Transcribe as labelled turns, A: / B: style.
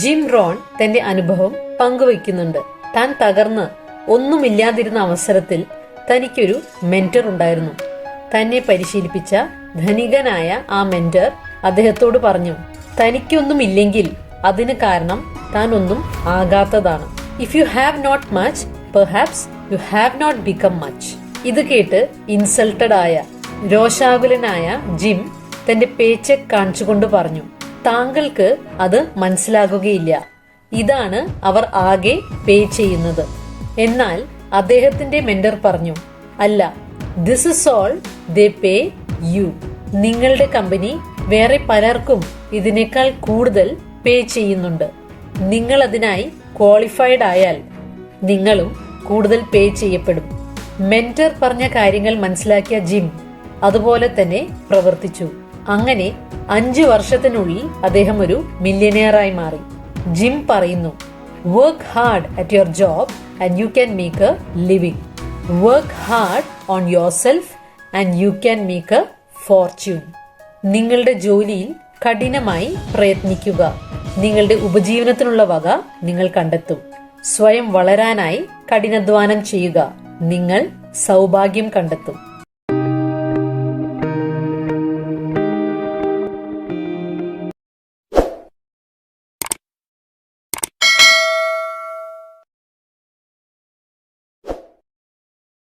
A: Gym Ron തന്റെ അനുഭവം പങ്കുവയ്ക്കുന്നുണ്ട്. താൻ തകർന്ന് ഒന്നുമില്ലാതിരുന്ന അവസരത്തിൽ തനിക്കൊരു മെന്റർ ഉണ്ടായിരുന്നു. തന്നെ പരിശീലിപ്പിച്ച ധനികനായ ആ മെന്റർ അദ്ദേഹത്തോട് പറഞ്ഞു, തനിക്കൊന്നുമില്ലെങ്കിൽ അതിന് കാരണം താൻ ഒന്നും ആകാത്തതാണ്. If you have not much, perhaps you have not become much. ഇത് കേട്ട് ഇൻസൾട്ടഡ് ആയ രോഷാകുലനായ ജിം തന്റെ പേ ചെക്ക് കാണിച്ചുകൊണ്ട് പറഞ്ഞു, താങ്കൾക്ക് അത് മനസ്സിലാകുകയില്ല. ഇതാണ് അവർ ആകെ പേ ചെയ്യുന്നത്. എന്നാൽ അദ്ദേഹത്തിന്റെ മെന്റർ പറഞ്ഞു, അല്ല, this is all they pay you. നിങ്ങളുടെ കമ്പനി വേറെ പലർക്കും ഇതിനേക്കാൾ കൂടുതൽ പേ ചെയ്യുന്നുണ്ട്. നിങ്ങൾ അതിനായി ക്വാളിഫൈഡ് ആയാൽ നിങ്ങളും കൂടുതൽ പേ ചെയ്യപ്പെടും. മെന്റർ പറഞ്ഞ കാര്യങ്ങൾ മനസ്സിലാക്കിയ ജിം അതുപോലെ തന്നെ പ്രവർത്തിച്ചു. അങ്ങനെ 5 വർഷത്തിനുള്ളിൽ അദ്ദേഹം ഒരു മില്യനെയറായി മാറി. ജിം പറയുന്നു, work hard at your job and you can make A living. Work hard on your self and you can make A Fortune. നിങ്ങളുടെ ജോലിയിൽ കഠിനമായി പ്രയത്നിക്കുക. നിങ്ങളുടെ ഉപജീവനത്തിനുള്ള വക നിങ്ങൾ കണ്ടെത്തും. സ്വയം വളരാനായി കഠിനാധ്വാനം ചെയ്യുക. നിങ്ങൾ സൗഭാഗ്യം കണ്ടെത്തും.